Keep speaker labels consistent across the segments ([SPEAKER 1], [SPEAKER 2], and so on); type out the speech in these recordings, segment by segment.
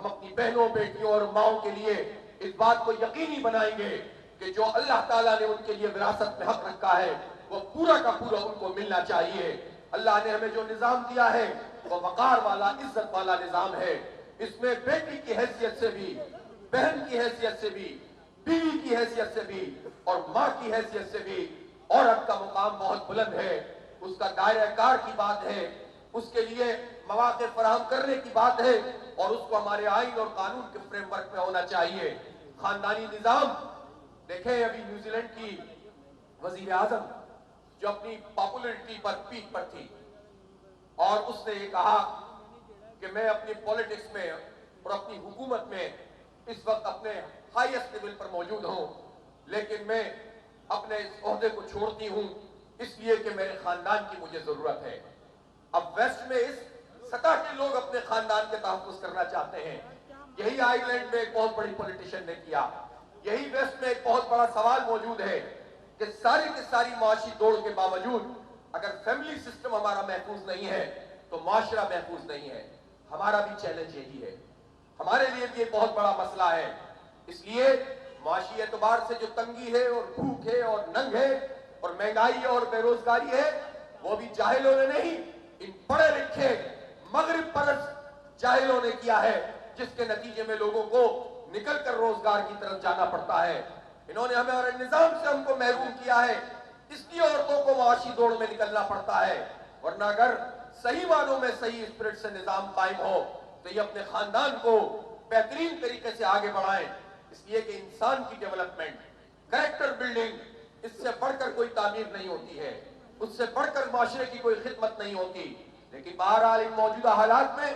[SPEAKER 1] हम अपनी बहनों, बेटियों और माओं के लिए इस बात को यकीनी बनाएंगे कि जो अल्लाह ताला ने उनके लिए विरासत में हक रखा है वो पूरा का पूरा उनको मिलना चाहिए। अल्लाह ने हमें जो निजाम दिया है वो वकार वाला, इज्जत वाला निजाम है। इसमें बेटी की हैसियत से भी, बहन की हैसियत से भी, बीवी की हैसियत से भी और माँ की हैसियत से भी औरत का मुकाम बहुत बुलंद है। उसका दायरा कार की बात है, उसके लिए मौके फराहम करने की बात है और उसको हमारे आइन और कानून के फ्रेमवर्क में होना चाहिए। खानदानी निजाम देखें, अभी न्यूजीलैंड की वजीर आजम जो अपनी पॉपुलरिटी पर पीक पर थी और उसने ये कहा कि मैं अपनी पॉलिटिक्स में और अपनी हुकूमत में इस वक्त अपने हाईएस्ट लेवल पर मौजूद हूं, लेकिन मैं अपने इस ओहदे को छोड़ती हूं इसलिए कि मेरे खानदान की मुझे जरूरत है। अब वेस्ट में इस सतह के लोग अपने खानदान के तहफ्फुज़ करना चाहते हैं। यही आयरलैंड में एक बहुत बड़ी पॉलिटिशियन ने किया। यही वेस्ट में एक बहुत बड़ा सवाल मौजूद है कि सारी की सारी माशी दौड़ के बावजूद अगर फैमिली सिस्टम हमारा महफूज नहीं है तो माशरा महफूज नहीं है। हमारा भी चैलेंज यही है, हमारे लिए भी एक बहुत बड़ा मसला है। इसलिए माशी एतबार से जो तंगी है और भूख है और नंग है और महंगाई है और बेरोजगारी है, वो भी जाहिलों ने नहीं, इन पढ़े लिखे मगरिब परस्त जाहिलों ने किया है, जिसके नतीजे में लोगों को निकल कर रोजगार की तरफ जाना पड़ता है। इन्होंने हमारे निजाम से हमको महरूम किया है, इसलिए औरतों को माशी दौड़ में निकलना पड़ता है। वरना अगर सही मानों में सही स्पिरिट से निजाम कायम हो तो ये अपने खानदान को बेहतरीन तरीके से आगे बढ़ाएं। इसलिए कि इंसान की डेवलपमेंट, कैरेक्टर बिल्डिंग, इससे बढ़कर कोई तामीर नहीं होती है, उससे बढ़कर माशरे की कोई खिदमत नहीं होती। लेकिन बहरहाल इन मौजूदा हालात में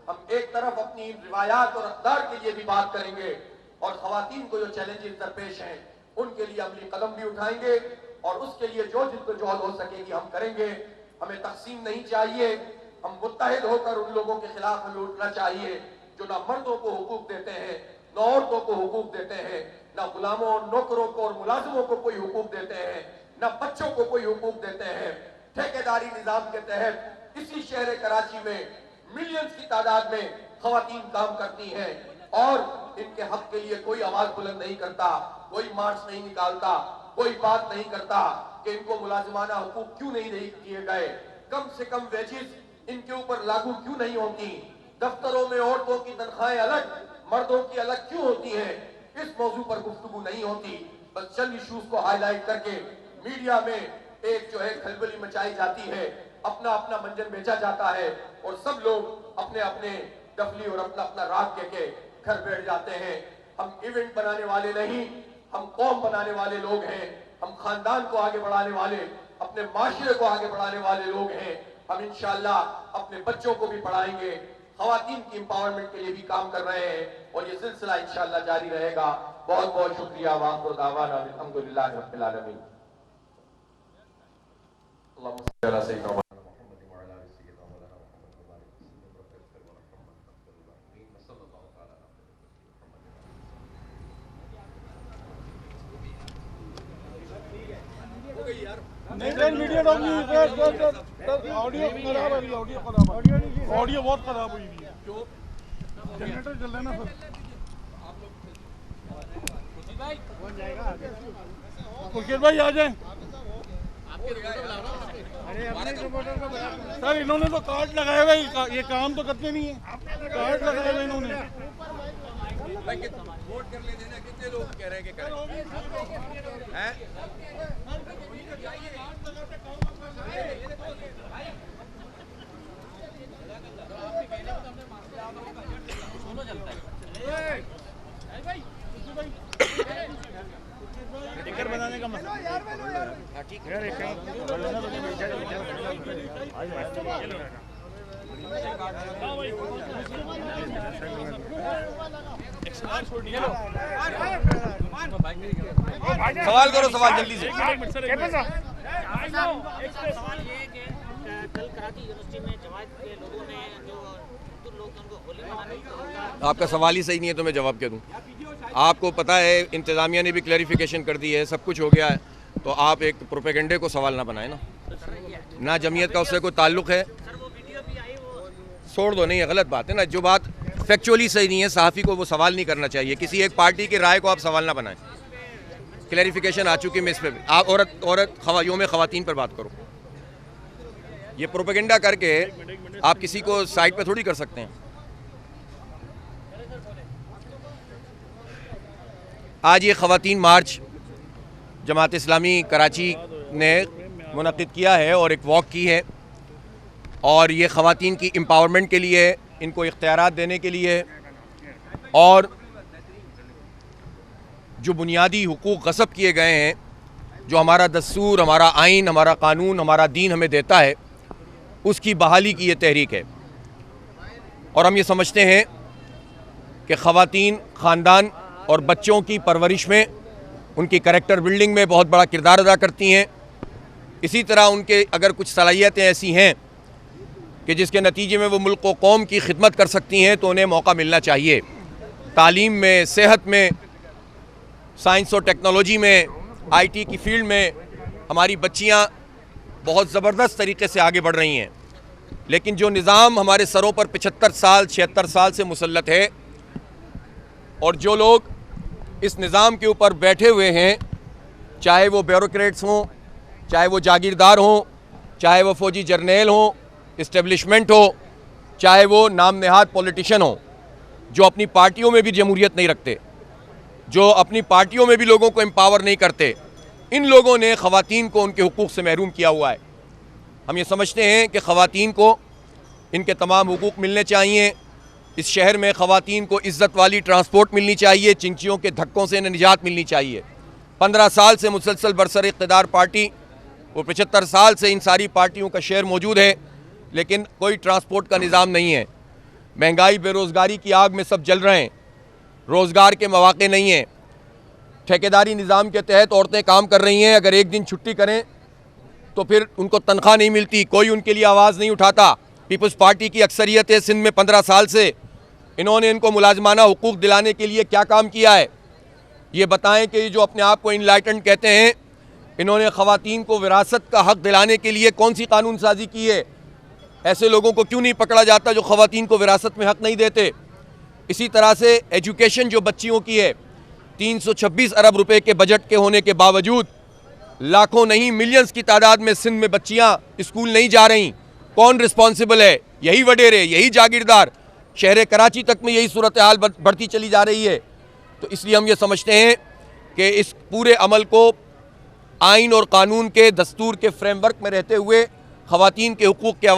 [SPEAKER 1] हम एक तरफ अपनी रिवायात और अक़दार के लिए भी बात करेंगे और खवातीन को जो चैलेंजेस दरपेश हैं उनके लिए अमली कदम भी उठाएंगे और उसके लिए जो जिद्दोजहद हो सकेगी हम करेंगे। हमें तकसीम नहीं चाहिए, हम मुत्तहिद होकर उन लोगों के खिलाफ हमें उठना चाहिए जो ना मर्दों को हुकूक देते हैं, न औरतों को हुकूक देते हैं, न गुलामों और नौकरों को और मुलाजिमों को कोई हुकूक देते हैं, न बच्चों को कोई हुकूक देते हैं। ठेकेदारी निजाम के तहत इसी शहर कराची में मिलियंस की तादाद में खवातीन काम करती हैं और इनके हक के लिए कोई आवाज बुलंद नहीं करता, कोई मार्च नहीं निकालता, कोई बात नहीं करता कि इनको मुलाजिमाना हुकूक क्यों नहीं दिए गए, कम से कम वेजेस इनके ऊपर लागू क्यों नहीं होती, दफ्तरों में औरतों की तनख्वाहें अलग, मर्दों की अलग क्यों होती हैं। इस मौजू पर गुफ्तगू नहीं होती, बस चंद इश्यूज को हाईलाइट करके मीडिया में एक जो है खलबली मचाई जाती है, अपना अपना मंजर बेचा जाता है और सब लोग अपने अपने डफली और अपना अपना राग के घर बैठ जाते हैं। हम इवेंट बनाने वाले नहीं, हम कौम बनाने वाले लोग हैं, हम खानदान को आगे बढ़ाने वाले, अपने माशरे को आगे बढ़ाने वाले लोग हैं। हम इंशाअल्लाह अपने बच्चों को भी पढ़ाएंगे, खवातीन की एम्पावरमेंट के लिए भी काम कर रहे हैं और ये सिलसिला इंशाअल्लाह जारी रहेगा। बहुत बहुत शुक्रिया। वाखिर दावाना अल्हम्दुलिल्लाहि रब्बिल आलमीन।
[SPEAKER 2] नहीं मीडिया ऑडियो खराब है, ऑडियो बहुत खराब हुई है। जनरेटर चल रहा है ना सर। मुकेश भाई आ जाए। सर इन्होंने तो कार्ड लगाए हुए, ये काम तो करते नहीं है, कार्ड लगाए हुए इन्होंने।
[SPEAKER 3] वोट कर लेते ना, कितने लोग कह रहे हैं कि करें हैं?
[SPEAKER 2] टिकट बनाने का मसला
[SPEAKER 3] ठीक है। सवाल करो, सवाल जल्दी से।
[SPEAKER 4] सवाल ये है कि कल कराची यूनिवर्सिटी में जमात के लोगों ने जो लोग उनको होली मनाने,
[SPEAKER 3] आपका सवाल ही सही नहीं है तो मैं जवाब क्या दूं। आपको पता है इंतज़ामिया ने भी क्लैरिफिकेशन कर दी है, सब कुछ हो गया है, तो आप एक प्रोपेगेंडे को सवाल ना बनाए ना जमीयत का उससे कोई ताल्लुक़ है, छोड़ दो। नहीं, गलत बात है ना। जो बात फैक्चुअली सही नहीं है। सहाफ़ी को वो सवाल नहीं करना चाहिए, किसी एक पार्टी की राय को आप सवाल ना बनाएं। क्लैरिफिकेशन आ चुकी है मैं इस पर। आप औरत योम ख़वातीन पर बात करो। ये प्रोपेगेंडा करके आप किसी को साइड पे थोड़ी कर सकते हैं। आज ये ख़वातीन मार्च जमात इस्लामी कराची ने मुनक़िद किया है और एक वॉक की है, और ये ख़वातीन की एम्पावरमेंट के लिए, इनको इख्तियारात देने के लिए, और जो बुनियादी हुकूक़ गस्ब किए गए हैं, जो हमारा दस्तूर, हमारा आइन, हमारा कानून, हमारा दीन हमें देता है, उसकी बहाली की ये तहरीक है। और हम ये समझते हैं कि ख़वातीन ख़ानदान और बच्चों की परवरिश में, उनकी करैक्टर बिल्डिंग में बहुत बड़ा किरदार अदा करती हैं। इसी तरह उनके अगर कुछ सलाहियतें ऐसी हैं कि जिसके नतीजे में वो मुल्क व कौम की खिदमत कर सकती हैं, तो उन्हें मौका मिलना चाहिए। तालीम में, सेहत में, साइंस और टेक्नोलॉजी में, IT की फील्ड में हमारी बच्चियां बहुत ज़बरदस्त तरीके से आगे बढ़ रही हैं। लेकिन जो निज़ाम हमारे सरों पर 75 साल 76 साल से मुसल्लत है, और जो लोग इस निज़ाम के ऊपर बैठे हुए हैं, चाहे वो ब्यूरोक्रेट्स हों, चाहे वो जागीरदार हों, चाहे वो फ़ौजी जर्नैल हों, इस्टेब्लिशमेंट हो, चाहे वो नाम नहाद पॉलिटिशियन हो, जो अपनी पार्टियों में भी जमहूरियत नहीं रखते, जो अपनी पार्टियों में भी लोगों को एम्पावर नहीं करते, इन लोगों ने ख़वातीन को उनके हुकूक़ से महरूम किया हुआ है। हम ये समझते हैं कि ख़वातीन को इनके तमाम हुकूक़ मिलने चाहिए। इस शहर में ख़वातीन को इज़्ज़त वाली ट्रांसपोर्ट मिलनी चाहिए, चिंचियों के धक्कों से इन्हें निजात मिलनी चाहिए। 15 साल से मुसलसल बरसर इक़्तिदार पार्टी, वो 75 साल से इन सारी पार्टियों का शेयर मौजूद है, लेकिन कोई ट्रांसपोर्ट का निज़ाम नहीं है। महंगाई, बेरोज़गारी की आग में सब जल रहे हैं, रोज़गार के मौक़े नहीं हैं। ठेकेदारी निज़ाम के तहत औरतें काम कर रही हैं, अगर एक दिन छुट्टी करें तो फिर उनको तनख्वाह नहीं मिलती, कोई उनके लिए आवाज़ नहीं उठाता। पीपल्स पार्टी की अक्सरियत है सिंध में 15 साल से, इन्होंने इनको मुलाजमाना हुकूक़ दिलाने के लिए क्या काम किया है? ये बताएं कि जो अपने आप को इनलाइटेंड कहते हैं, इन्होंने ख़वातीन को विरासत का हक़ दिलाने के लिए कौन सी कानून साजी की है? ऐसे लोगों को क्यों नहीं पकड़ा जाता जो ख़वातीन को विरासत में हक़ नहीं देते? इसी तरह से एजुकेशन जो बच्चियों की है, 326 अरब रुपए के बजट के होने के बावजूद लाखों नहीं मिलियंस की तादाद में सिंध में बच्चियां स्कूल नहीं जा रहीं। कौन रिस्पॉन्सिबल है? यही वडेरे, यही जागीरदार। शहर कराची तक में यही सूरत हाल बढ़ती चली जा रही है। तो इसलिए हम ये समझते हैं कि इस पूरे अमल को आइन और कानून के, दस्तूर के फ्रेमवर्क में रहते हुए ख़वातीन के हुकूक़ के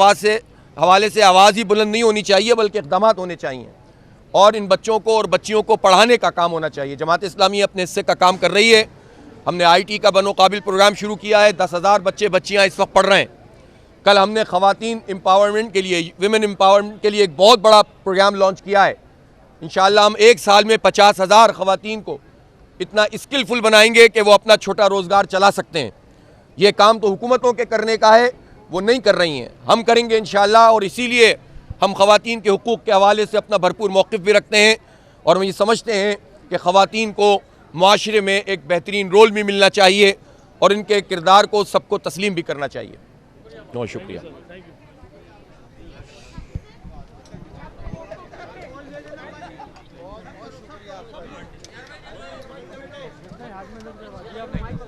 [SPEAKER 3] हवाले से आवाज़ ही बुलंद नहीं होनी चाहिए, बल्कि इक़दामात होने चाहिए, और इन बच्चों को और बच्चियों को पढ़ाने का काम होना चाहिए। जमात इस्लामी अपने हिस्से का काम कर रही है। हमने IT का बनोकाबिल प्रोग्राम शुरू किया है, 10,000 बच्चे बच्चियाँ इस वक्त पढ़ रहे हैं। कल हमने ख़वातीन एम्पावरमेंट के लिए, विमेन एम्पावरमेंट के लिए एक बहुत बड़ा प्रोग्राम लॉन्च किया है। इंशाअल्लाह हम एक साल में 50,000 ख़वातीन को इतना स्किलफुल बनाएंगे कि वो अपना छोटा रोज़गार चला सकते हैं। ये काम तो हुकूमतों के करने का है, वो नहीं कर रही हैं, हम करेंगे इंशाअल्लाह। और इसीलिए हम ख़वातीन के हुकूक़ के हवाले से अपना भरपूर मौक़िफ़ भी रखते हैं, और हम ये समझते हैं कि ख़वातीन को माशरे में एक बेहतरीन रोल भी मिलना चाहिए, और इनके किरदार को सबको तस्लीम भी करना चाहिए। बहुत शुक्रिया।
[SPEAKER 5] हाथ में